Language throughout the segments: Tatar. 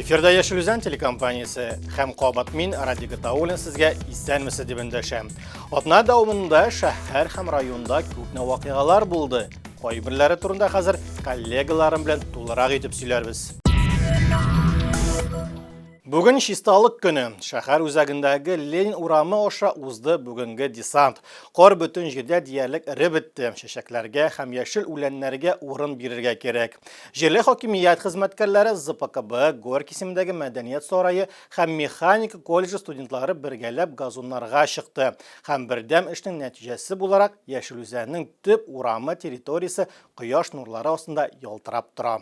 Эфирда Яшел Үзән телекомпаниясе һәм Кабат мин Радик Таулин сезгә исәнмесез дип эндәшәм. Атна дәвамында шәһәр һәм районда күпне вакыйгалар булды. Кайберләре турында хәзер коллегаларым белән тулырак итеп сөйләрбез. Бүген чисталык көне. Шәһәр үзәгендәге Ленин урамы аша узды бүгенге десант. Кар бөтен җирдә диярлек эре бетте. Чәчәкләргә һәм яшел үләннәргә урын бирергә кирәк. Җирле хакимият хезмәткәрләре ЗПКБ, Горки исемендәге Мәдәният сарае һәм Механика колледжы студентлары бергәләп газоннарга чыкты. Һәм бердәм эшнең нәтиҗәсе буларак Яшел Үзәннең төп урамы территориясе кояш нурлары астында ялтырап тора.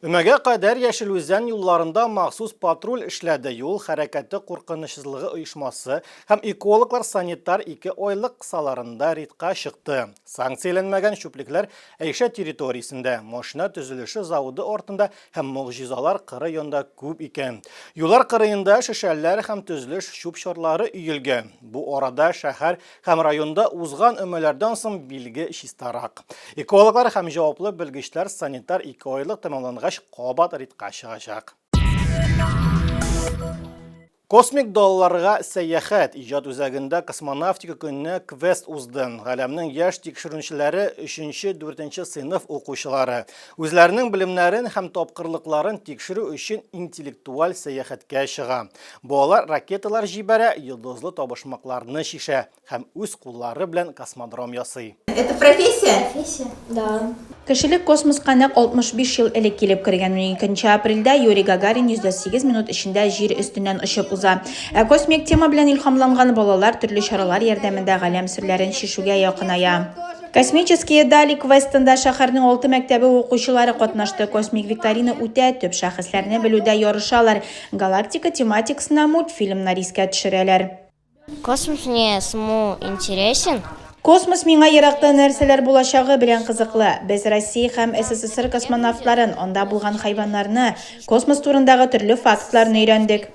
Өмәгә кадәр Яшел Үзән юлларында махсус патруль эшләде. Юл хәрәкәте куркынычсызлыгы оешмасы һәм экологлар санитар 2 айлык кысаларында рейдка чыкты. Санкцияләнмәгән чүплекләр Әйшә территориясендә, машина төзелеше заводы артында һәм могҗизалар кыры янда күп икән. Юллар кырыенда шешәләр һәм төзелеш чүп-чарлары өелгән. Бу арада шәһәр һәм районда узган өмәләрдән соң билге чистарак. Экологлар һәм җаваплы белгечләр санитар 2 айлык тәмамланган Кабат рейдка чыгачак. Космик далларга сәяхәт иҗат үзәгендә космонавтика көнне квест узды. Галәмнең яшь тикшерүчеләре 3-4 сыйныф укучылары үзләренең белемнәрен һәм тапкырлыкларын тикшерү өчен интеллектуаль сәяхәткә чыга. Балалар ракеталар җибәрә, йолдызлы табышмакларны шишә һәм үз куллары белән космодром ясый. Это профессия? Профессия, да. Кешелек космоска нәкъ 65 ел элек килеп кергән. 12 апрельдә Юрий Гагарин 8 минут эчендә җир өстеннән очып уза. Космик тема белән илһамланган балалар төрле чаралар ярдәмендә галәм серләрен шишүгә якыная. Космические дали квестында шәһәрнең 6 мәктәбе укучылары катнашты. Космик викторина үтә төп шәхесләрне белүдә ярышалар. Галактика тематикасына мультфильмнар искә төшерәләр. Космос мне самому интересен. Космос миңа еракта нәрсәләр булачагы белән кызыклы. Без Россия һәм СССР космонавтларын, анда булган хайваннарны, космос турындагы төрле фактларны өйрәндек.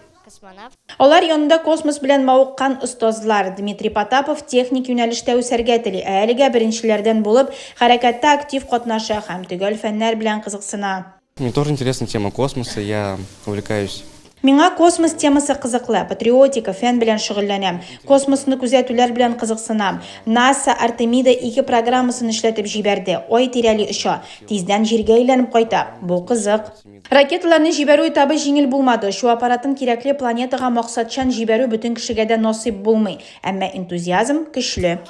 Алар янында космос белән мавыккан остазлар. Дмитрий Потапов техник юнәлештә үсәргә тели. Әлегә беренчеләрдән булып, хәрәкәттә актив катнаша һәм төгәл фәннәр белән кызыксына. Мне тоже интересна тема космоса, я увлекаюсь. Миңа космос темасы кызыклы. Патриотика, фән белән шөгыльләнәм. Космосны күзәтүләр белән кызыксынам. НАСА Артемида 2 программасын эшләтеп җибәрде. Ай тирәли оча. Тиздән җиргә әйләнеп кайта. Бу кызык. Ракеталарны җибәрү этабы җиңел булмады. Шу аппаратын кирәкле планетага максатчан җибәрү бөтен кешегә дә насыйп булмый. Әмма энтузиазм көчле.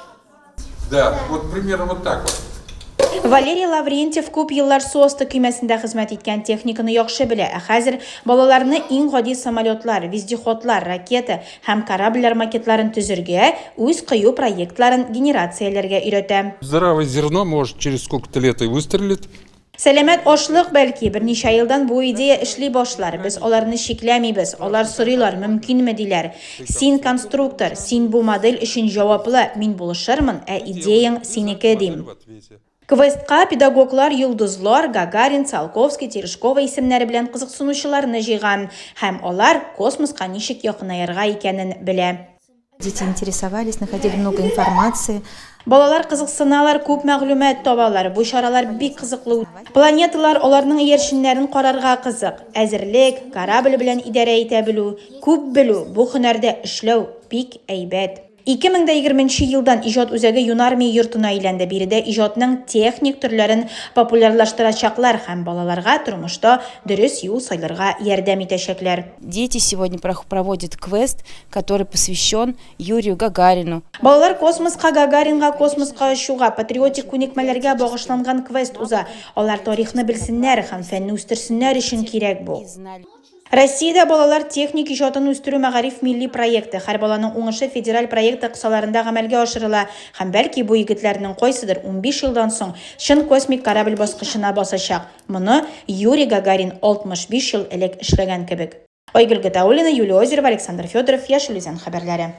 Да, вот примерно вот так вот. Валерий Лаврентьев күп еллар су асты көймәсендә хезмәт иткән, техниканы яхшы белә. Хәзер балаларны иң гади самолетлар, вездеходлар, ракета һәм корабльләр макетларын төзергә, үз кыю проектларын генерацияләргә өйрәтә. Здоровое зерно может через сколько-то лет и выстрелит. Сәламәт ашлык бәлки берничә елдан бу идея эшли башлар. Без аларны шикләмибез. Алар сорыйлар, мөмкинме диләр. Син конструктор, син бу модель өчен җаваплы. Мин булышырмын, идеяң синеке дим. Квестка педагоглар Йолдызлар, Гагарин, Циолковский, Терешкова исемнәре белән кызыксынучыларны җыйган һәм алар космоска ничек якынаярга икәнен белә. Дети интересовались, находили много информации. Балалар кызыксыналар, күп мәгълүмат табалар. Бу чаралар бик кызыклы. Планеталар аларның ияршеннәрен карарга кызык. Әзерлек, корабль белән идарә итә белү, күп белү, бу һөнәрдә эшләү бик әйбәт. 2020 елдан иҗат үзәге Юнармия йортына әйләнде. Биредә иҗатның техник төрләрен популярлаштырачаклар һәм балаларга тормышта дөрес юл сайларга ярдәм итәчәкләр. Дети сегодня проводят квест, который посвящен Юрию Гагарину. Балалар космоска, Гагаринга, космоска очуга, патриотик күнекмәләргә багышланган квест уза. Алар тарихны белсеннәр һәм фәнне үстерсеннәр өчен кирәк бу. Россиядә балалар техник иҗатын үстерү мәгариф милли проекты. Һәр баланың уңышы федераль проекты кысаларында гамәлгә ашырыла. Һәм бәлки бу егетләрнең кайсыдыр 15 елдан соң чын космик корабль баскычына басачак. Моны Юрий Гагарин 65 ел элек эшләгән кебек. Айгөл Гатауллина, Юлия Озерова, Александр Федоров, Яшел Үзән хәбәрләре.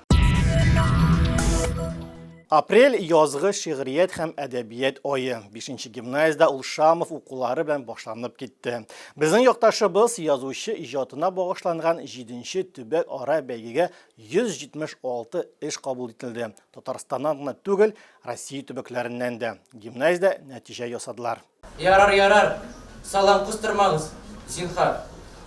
Апрель язгы шигърият һәм әдәбият айы. 5-нче гимназиядә Улшамов укулары белән башланып китте. Безнең якташыбыз язучы иҗатына багышланган 7-нче төбәк ара бәйгегә 176 эш кабул ителде. Татарстаннан гына түгел, Россия төбәкләреннән дә. Гимназиядә нәтиҗә ясадылар. Ярар. Салам кыстырмагыз, зинхар.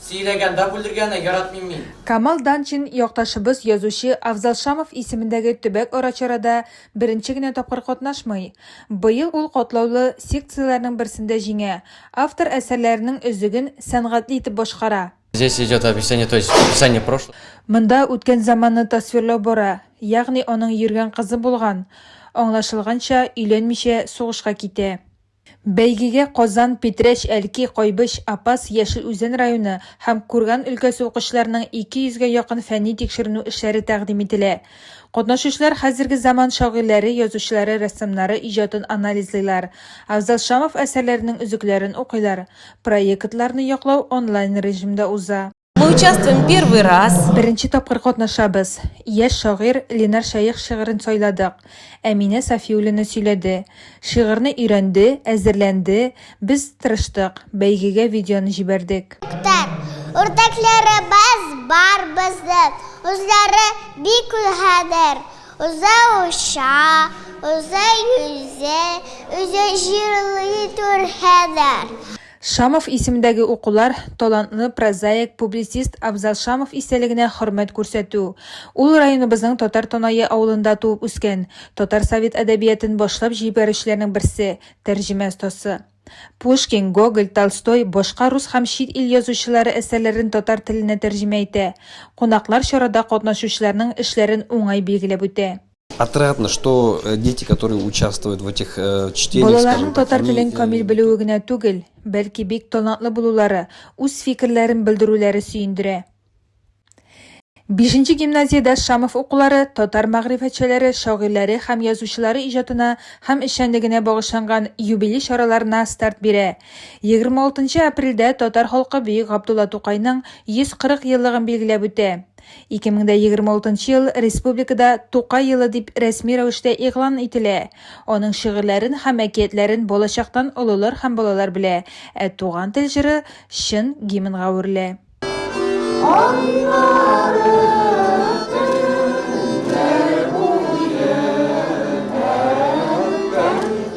Сөйләгәндә бүлдергәне яратмыйм мин. Камал Данчин якташыбыз язучы Авзал Шамов исемендәге төбәк арачарада беренче генә тапкыр катнашмый. Быел ул катлаулы секцияләрнең берсендә җиңә. Автор әсәрләренең өзүген сәнгатьле итеп башкара. Здесь идет описание, то есть описание прошлого. Монда үткән заманны тасвирлау бара, ягъни аның йөргән кызы булган. Аңлашылганча, өйләнмичә сугышка китә. Бәйгегә Казан, Петрәч, Әлки, Кайбыш, Апас, Яшел Үзән районы һәм Курган өлкәсе укучыларының 200-гә якын фәнни тикшеренү эшләре тәкъдим ителә. Катнашучылар хәзерге заман шагыйрьләре, язучылары, рәссамнары иҗатын анализлыйлар. Авзал Шамов әсәрләренең өзекләрен укыйлар. Проектларны яклау онлайн режимда уза. Мы участвуем первый раз. Беренче тапкыр катнашабыз. Яшь шагыйрь Ленар Шәйх шигырен сайладык. Әминә Сафиуллина сөйләде. Шигырьне өйрәнде, әзерләнде. Без тырыштык. Бәйгегә видеоны җибәрдек. Үрдәкләребез бар бездән. Үзләре бик хәдер. Үзе уша, үзе yüze, үзе җирле тур хәдер. Шамов исемендәге укулар талантлы прозаик, публицист Авзал Шамов истәлегенә хөрмәт күрсәтү. Ул районыбызның Татар Танае авылында туып үскән, татар совет әдәбиятын башлап җибәрүчеләрнең берсе, тәрҗемә остасы. Пушкин, Гоголь, Толстой, башка рус һәм чит ил язучылары әсәрләрен татар теленә тәрҗемә итә. Кунаклар чарада катнашучыларның эшләрен уңай билгеләп үтә. Отрадно, что дети, которые участвуют в этих чтениях, Балаларның татар телен камил белүе генә түгел, бәлки бик талантлы булулары, үз фикерләрен белдерүләре сөендерә. 5-нче гимназиядә Шамов укулары татар мәгърифәтчеләре, шагыйрьләре һәм язучылары иҗатына һәм эшчәнлегенә багышланган юбилей чараларына старт бирә. 26 апрельдә татар халкы Бөек Габдулла Тукайның 140 еллыгын билгеләп үтә. 2026 ел республикада Тукай елы дип рәсми рәвештә игълан ителә. Аның шигырьләрен һәм әкиятләрен балачактан олылар һәм балалар белә, ә туган тел җыры чын гимнга үрелә.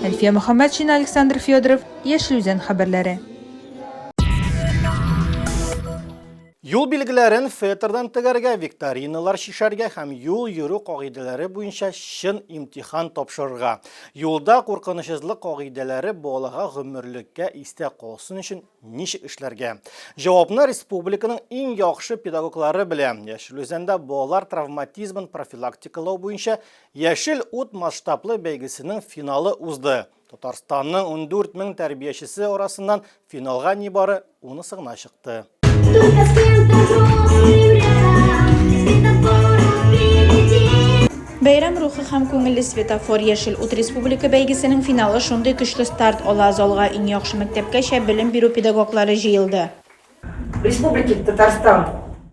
Әлфия Мөхәммәтшина, Александр Федоров, Яшел Үзән хәбәрләре. Юл билгеләрен фетрдан тегәргә, викториналар шишәргә һәм юл йөрү кагыйдәләре буенча шын имтихан тапшырырга. Юлда куркынычсызлык кагыйдәләре балага гомерлеккә истә калсын өчен ничек эшләргә? Җавапны республиканың иң яхшы педагоглары белән Яшел Үзәндә балалар травматизмын профилактикалау буенча Яшел ут масштаблы бәйгесенең финалы узды. Татарстанның 14 мең тәрбиячесе арасыннан финалга нибары 10 гына чыкты. Бәйрәм рухы һәм күңелле светофор Яшел ут республика бәйгесенең финалы шундый көчле старт ала, залга иң яхшы мәктәпкәчә белем бирү педагоглары җыелды.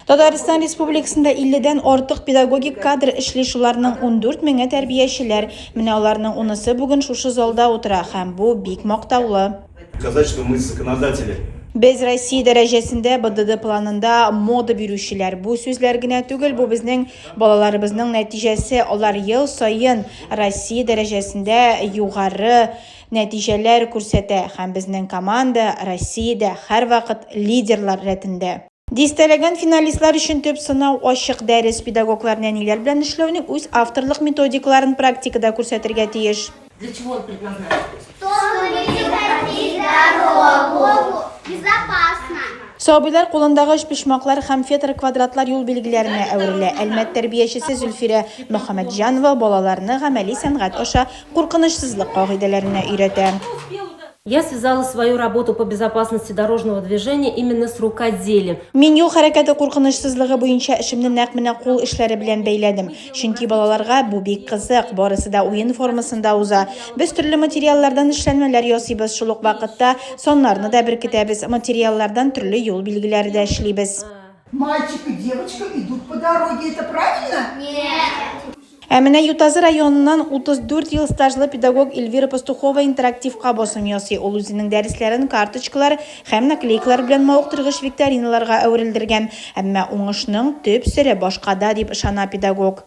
Татарстан Республикасында 50-дән артык педагогик кадр эшли, шуларның 14 меңе тәрбиячеләр. Менә аларның 10-сы бүген шушы залда утыра һәм бу бик мактаулы. Сказать, что мы законодатели. Без Россия дәрәҗәсендә БДД планында мода бирүчеләр. Бу сүзләр генә түгел, бу безнең балаларыбызның нәтиҗәсе. Алар ел сайын Россия дәрәҗәсендә югары нәтиҗәләр күрсәтә һәм безнең команда Россиядә һәрвакыт лидерлар рәтендә. Дистәләгән финалистлар өчен төп сынау ачык дәрес, педагоглар нәниләр белән эшләүнең үз авторлык методикаларын практикада күрсәтергә тиеш. Для чего он предназначен? Чтобы быть здоровым, безопасно. Сабыйлар кулындагы почмаклар һәм фетр квадратлар юл билгеләренә әверелә. Әлмәт тәрбиячесе Зөлфирә Мөхәммәтҗанова балаларны гамәли сәнгать аша куркынычсызлык кагыйдәләренә өйрәтә. Я связала свою работу по безопасности дорожного движения именно с рукоделием. Мин юл хәрәкәте куркынычсызлыгы буенча эшемне нәкъ менә кул эшләре белән бәйләдем. Чөнки балаларга бу бик кызык, барысы да уен формасында уза. Без төрле материаллардан эшләнмәләр ясыйбыз, шул ук вакытта соннарны да беркетәбез. Материаллардан төрле юл билгеләре дә эшлибез. Мальчик и девочка идут по дороге, это правильно? Нет. Ә менә Ютазы районыннан 34 ел стажлы педагог Эльвира Пастухова интерактивка басым ясый. Ул үзенең дәресләрен карточкалар һәм наклейкалар белән мавыктыргыч викториналарга әверелдергән. Әмма уңышның төп сере башкада дип ышана педагог.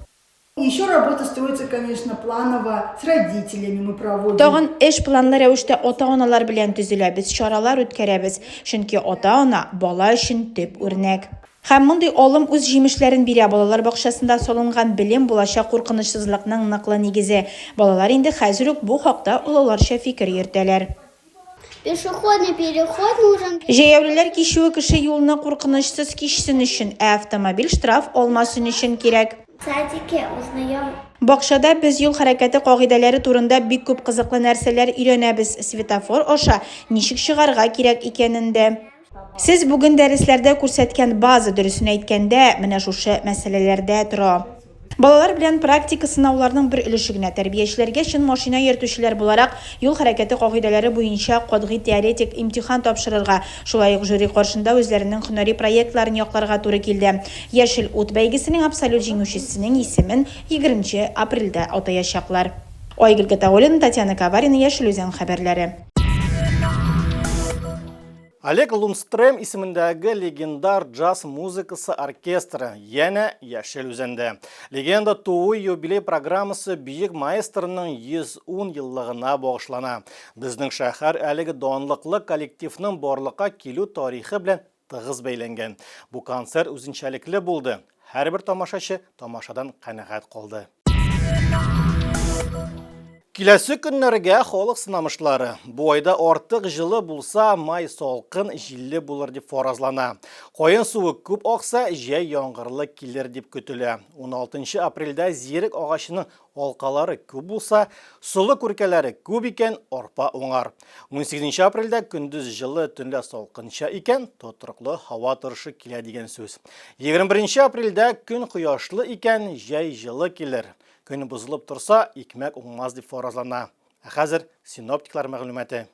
Еще работа строится, конечно, планово, с родителями мы проводим. Тагын эш планлы рәвештә ата-аналар белән төзеләбез, чаралар үткәрәбез, чөнки ата-ана бала өчен төп үрнәк. Һәм мондый алым үз җимешләрен бирә. Балалар бакчасында салынган белем булачак куркынычсызлыкның ныклы нигезе. Балалар инде хәзер үк бу хакта олыларча фикер йөртәләр. Пешеходный переход нужен. Җәяүлеләр кичүе кеше юлны куркынычсыз кичсен өчен, автомобиль штраф алмасын өчен кирәк. В садике узнаем. Бакчада без юл хәрәкәте кагыйдәләре турында бик күп кызыклы нәрсәләр өйрәнәбез. Светофор аша ничек чыгарга кирәк икәнендә. Сез бүген дәресләрдә күрсәткән база дөресен әйткәндә менә шушы мәсьәләләрдә тора. Балалар белән практика сынауларның бер өлеше генә. Тәрбиячеләргә чын машина йөртүчеләр буларак юл хәрәкәте кагыйдәләре буенча катгый теоретик имтихан тапшырырга, шулай ук жюри каршында үзләренең һөнәри проектларын якларга туры килде. Яшел ут бәйгесенең абсолют җиңүчесенең исемен 20 апрельдә атаячаклар. Айгөл Гатауллина, Татьяна Каварина, Яшел Үзән хәбәрләре. Олег Лунстрем исемендәге легендар джаз музыкасы оркестры яна Яшел Үзәндә. Легенда тууы юбилей программасы бийек маэстрының 110 еллыгына багышлана. Безнең шәһәр әлеге данлыклы коллективның барлыкка килү тарихы белән тыгыз бәйләнгән. Бу концерт үзенчәлекле булды. Һәрбер тамашачы тамашадан канәгать калды. Киләсе көннәргә халык сынамышлары. Бу айда артык җылы булса, май салкын, җилле булыр дип фаразлана. Каен суы күп акса, җәй яңгырлы килер дип көтелә. 16 апрельдә зирек агачының алкалары күп булса, сулы күркәләре күп икән, арпа уңар. 18 апрельдә көндез җылы, төнлә салкынча икән, тотрыклы һава торышы килә дигән сүз. 21 апрельдә көн кояшлы икән, җәй җылы килер. Көне бузылып турса, икмәк уңмас дип фаразлана. Хәзер синоптиклар мәгълүматы.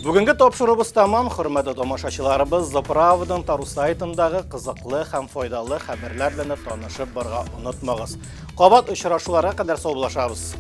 Бүгінгі тапшырыбыз тамам, хөрмәтле тамашачыларыбыз, Заправданың Тару сайтындагы кызыклы һәм файдалы хәбәрләр белән танышып барга онытмагыз. Кабат очрашуларга кадәр сау булашабыз.